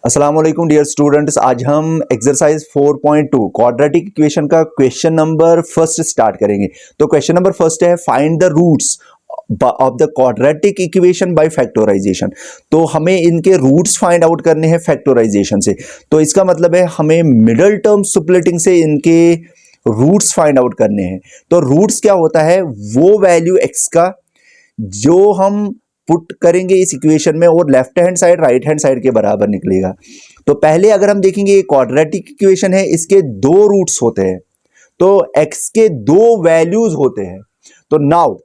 अस्सलाम वालेकुम dear students. आज हम एक्सरसाइज 4.2 क्वाड्रेटिक इक्वेशन का क्वेश्चन नंबर फर्स्ट स्टार्ट करेंगे। तो क्वेश्चन नंबर फर्स्ट है find the roots of the quadratic equation by factorization. तो हमें इनके रूट्स फाइंड आउट करने हैं फैक्टराइजेशन से। तो इसका मतलब है हमें मिडिल टर्म स्प्लिटिंग से इनके रूट्स फाइंड आउट करने हैं। तो रूट्स क्या होता है, वो वैल्यू एक्स का जो हम पुट करेंगे इस इक्वेशन में और left hand side right hand side के बराबर निकलेगा। तो पहले अगर हम देखेंगे ये क्वाड्रेटिक इक्वेशन है, इसके दो रूट्स होते हैं, तो x के दो वैल्यूज होते हैं। तो नाउ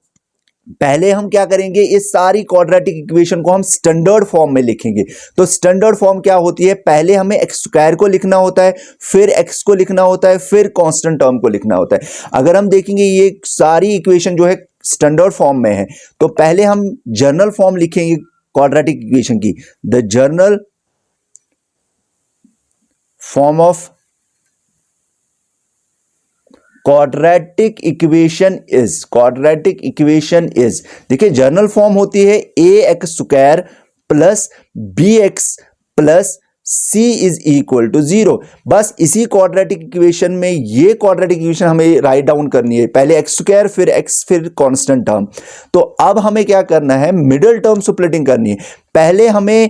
पहले हम क्या करेंगे, इस सारी क्वाड्रेटिक इक्वेशन को हम स्टैंडर्ड फॉर्म में लिखेंगे। तो स्टैंडर्ड फॉर्म क्या होती है, पहले हमें एक्स स्क्वायर को लिखना होता है, फिर एक्स को लिखना होता है, फिर कांस्टेंट टर्म को लिखना होता है। अगर हम देखेंगे ये सारी इक्वेशन जो है स्टैंडर्ड फॉर्म में है, तो पहले हम जर्नल फॉर्म लिखेंगे क्वाड्रेटिक इक्वेशन की। The general form of quadratic equation is देखिए जर्नल फॉर्म होती है a x square plus b x plus c is equal to 0। बस इसी क्वाड्रेटिक इक्वेशन में ये क्वाड्रेटिक इक्वेशन हमें राइट डाउन करनी है, पहले एक्स स्क्वायर फिर एक्स फिर कांस्टेंट टर्म। तो अब हमें क्या करना है, मिडिल टर्म स्प्लिटिंग करनी है। पहले हमें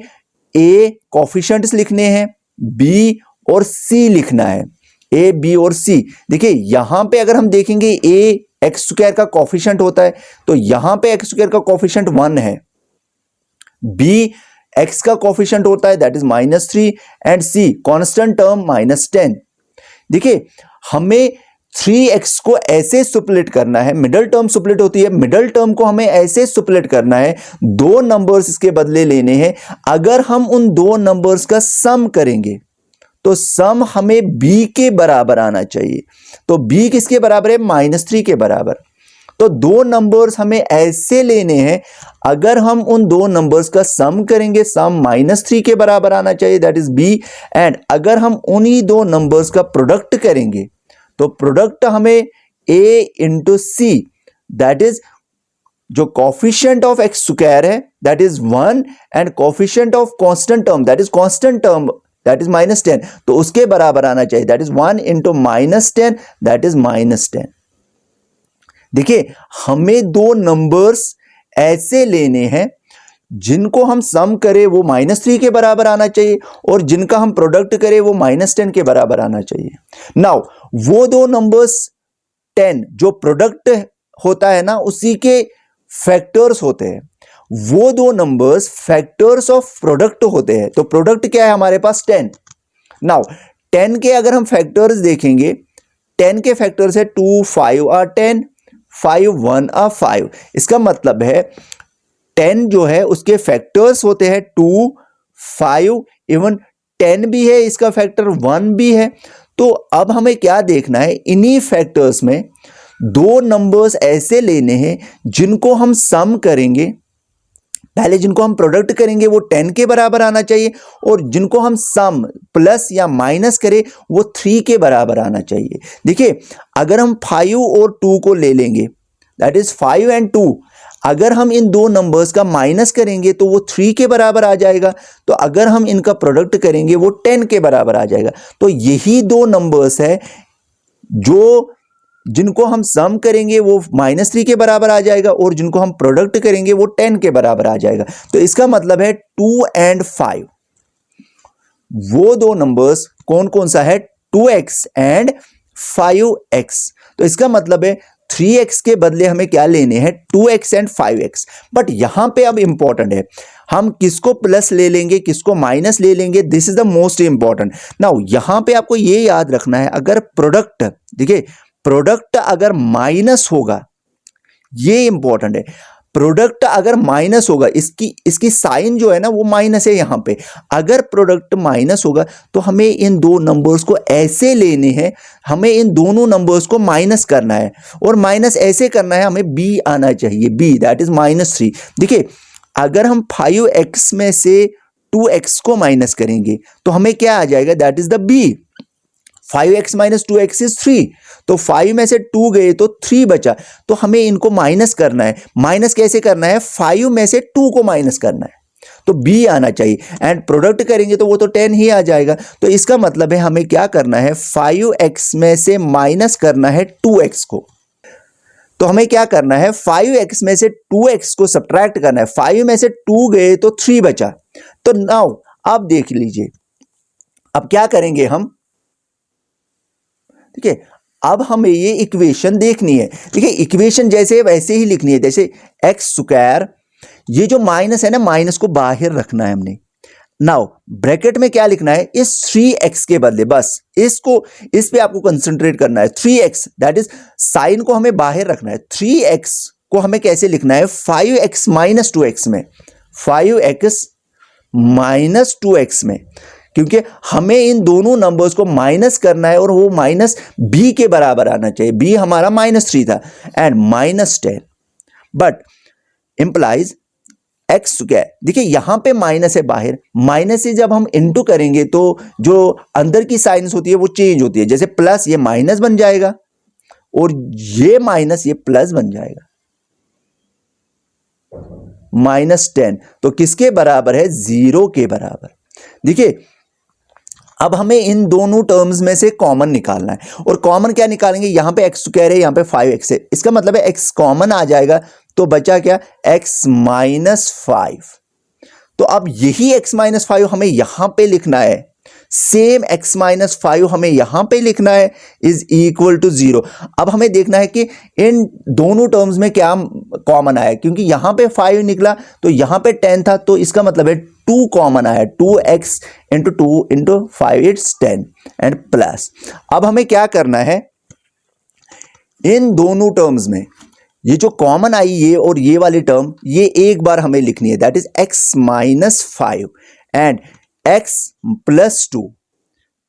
ए कोफिशिएंट्स लिखने हैं, बी और सी लिखना है, ए बी और सी। देखिए यहां पे अगर हम देखेंगे ए एक्स स्क्वायर का कोफिशिएंट होता है, तो यहां पे एक्स स्क्वायर का कोफिशिएंट 1 है, बी एक्स का कोफिशिएंट होता है that is -3 and C constant term -10। देखिए हमें 3x को ऐसे स्प्लिट करना है, मिडिल टर्म स्प्लिट होती है, मिडिल टर्म को हमें ऐसे स्प्लिट करना है, दो नंबर्स इसके बदले लेने हैं। अगर हम उन दो नंबर्स का सम करेंगे तो सम हमें b के बराबर आना चाहिए। तो b किसके बराबर है, -3 के बराबर। तो दो नंबर्स हमें ऐसे लेने हैं, अगर हम उन दो नंबर्स का सम करेंगे, सम -3 के बराबर आना चाहिए दैट इज b। एंड अगर हम उन्हीं दो नंबर्स का प्रोडक्ट करेंगे तो प्रोडक्ट हमें a into see that is जो कोफिशिएंट ऑफ एक्स स्क्वायर है that is 1 and coefficient of constant term that is constant term that is -10, तो उसके बराबर आना चाहिए that is 1 into -10 that is -10। देखिए हमें दो नंबर्स ऐसे लेने हैं जिनको हम सम करें वो -3 के बराबर आना चाहिए और जिनका हम प्रोडक्ट करें वो -10 के बराबर आना चाहिए। नाउ वो दो नंबर्स 10 जो प्रोडक्ट होता है ना, उसी के फैक्टर्स होते हैं, वो दो नंबर्स फैक्टर्स ऑफ प्रोडक्ट होते हैं। तो प्रोडक्ट क्या है हमारे पास 10। नाउ 10 के अगर हम फैक्टर्स देखेंगे, 10 के फैक्टर्स है 2 5 और 10 5 1 और 5। इसका मतलब है 10 जो है उसके फैक्टर्स होते हैं 2 5 इवन 10 भी है, इसका फैक्टर 1 भी है। तो अब हमें क्या देखना है, इन्हीं फैक्टर्स में दो नंबर्स ऐसे लेने हैं जिनको हम सम करेंगे, पहले जिनको हम प्रोडक्ट करेंगे वो 10 के बराबर आना चाहिए और जिनको हम सम प्लस या माइनस करें वो 3 के बराबर आना चाहिए। देखिए अगर हम 5 और 2 को ले लेंगे दैट इज 5 एंड 2, अगर हम इन दो नंबर्स का माइनस करेंगे तो वो 3 के बराबर आ जाएगा। तो अगर हम इनका प्रोडक्ट करेंगे वो 10 के बराबर आ जाएगा। तो यही दो नंबर्स है जो जिनको हम सम करेंगे वो -3 के बराबर आ जाएगा और जिनको हम प्रोडक्ट करेंगे वो 10 के बराबर आ जाएगा। तो इसका मतलब है 2 एंड 5 वो दो नंबर्स कौन कौन सा है, 2x एंड 5x। तो इसका मतलब है 3x के बदले हमें क्या लेने हैं, 2x एंड 5x। बट यहां पे अब इंपॉर्टेंट है हम किसको प्लस ले लेंगे किसको माइनस ले लेंगे, this is the most important. Now यहां पे आपको ये याद रखना है, अगर प्रोडक्ट, देखिए प्रोडक्ट अगर माइनस होगा, ये इंपॉर्टेंट है, प्रोडक्ट अगर माइनस होगा, इसकी साइन जो है ना वो माइनस है यहां पे, अगर प्रोडक्ट माइनस होगा तो हमें इन दो नंबर्स को ऐसे लेने हैं, हमें इन दोनों नंबर्स को माइनस करना है और माइनस ऐसे करना है, हमें b आना चाहिए, b दैट इज -3। देखिए अगर हम 5x में से 2x को माइनस करेंगे तो हमें क्या आ जाएगा, that is the b। 5x - 2x is 3, तो 5 में से 2 गए तो 3 बचा। तो हमें इनको माइनस करना है। माइनस कैसे करना है, 5 में से 2 को माइनस करना है। तो b आना चाहिए, एंड प्रोडक्ट करेंगे तो वो तो 10 ही आ जाएगा। तो इसका मतलब है हमें क्या करना है, 5x में से माइनस करना है 2x को। तो हमें क्या करना है, 5x में से 2x को सब्ट्रैक्ट करना है। 5 में से 2 गए तो 3 बचा। तो नाउ आप देख लीजिए, अब क्या करेंगे हम, ठीक है, अब हमें ये इक्वेशन देखनी है। देखिए इक्वेशन जैसे वैसे ही लिखनी है, जैसे एक्स स्क्वायर, ये जो माइनस है ना, माइनस को बाहर रखना है हमने। नाउ ब्रैकेट में क्या लिखना है, इस 3x के बदले, बस इसको, इस पे आपको कंसंट्रेट करना है। 3x दैट इज साइन को हमें बाहर रखना है। 3x को हमें कैसे लिखना है, 5x माइनस 2x में, 5x माइनस 2x में, क्योंकि हमें इन दोनों नंबर्स को माइनस करना है और वो माइनस b के बराबर आना चाहिए। b हमारा -3 था, and -10 but implies x square. देखिए यहां पे माइनस है बाहर, माइनस से जब हम इनटू करेंगे तो जो अंदर की साइंस होती है वो चेंज होती है। जैसे प्लस ये माइनस बन जाएगा और ये माइनस ये प्लस बन जाएगा, -10। तो किसके बराबर है, 0 के बराबर। देखिए अब हमें इन दोनों टर्म्स में से कॉमन निकालना है, और कॉमन क्या निकालेंगे, यहां पे एक्स स्क्वायर है, यहां पे 5x है, इसका मतलब है x कॉमन आ जाएगा। तो बचा क्या, x -5। तो अब यही x -5 हमें यहां पे लिखना है, सेम x -5 हमें यहां पे लिखना है, इज इक्वल टू 0। अब हमें देखना है कि इन दोनों टर्म्स में क्या कॉमन आया, क्योंकि यहां पे 5 निकला तो यहां पे 10 था, तो इसका मतलब है 2 कॉमन आया। 2x into 2 into 5 it's 10 and plus. अब हमें क्या करना है, इन दोनों टर्म्स में ये जो कॉमन आई ये और ये वाली टर्म, ये एक बार हमें लिखनी है, that is x -5 and x +2।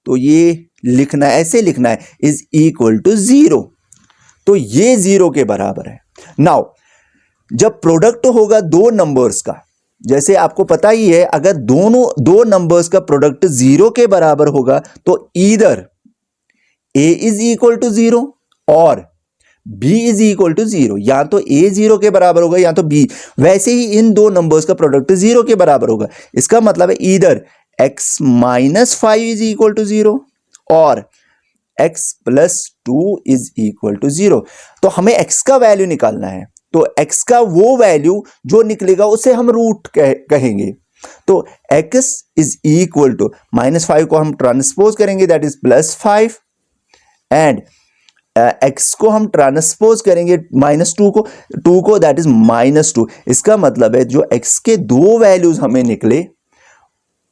तो ये लिखना है, ऐसे लिखना है, इज इक्वल टू 0। तो ये 0 के बराबर है। नाउ जब प्रोडक्ट होगा दो नंबर्स का, जैसे आपको पता ही है, अगर दो नंबर्स का प्रोडक्ट 0 के बराबर होगा तो either a is equal to 0 और b इज इक्वल टू 0। या तो a 0 के बराबर होगा या तो b। वैसे ही इन दो नंबर्स का प्रोडक्ट 0 के बराबर होगा। इसका मतलब है either x -5 is equal to 0 और x +2 इज इक्वल टू 0। तो हमें x का वैल्यू निकालना है, तो x का वो वैल्यू जो निकलेगा उसे हम रूट कहेंगे। तो x इज इक्वल टू -5 को हम ट्रांसपोज करेंगे, दैट इज +5, एंड x को हम ट्रांसपोज करेंगे -2 को दैट इज -2। इसका मतलब है जो x के दो वैल्यूज हमें निकले,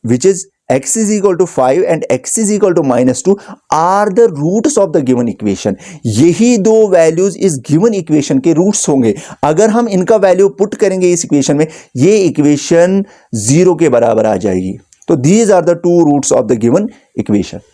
which is x is equal to 5 and x is equal to -2 are the roots of the given equation। यही दो वैल्यूज इस गिवन इक्वेशन के रूट्स होंगे। अगर हम इनका वैल्यू पुट करेंगे इस इक्वेशन में, ये इक्वेशन 0 के बराबर आ जाएगी। तो these are the two roots of the given equation।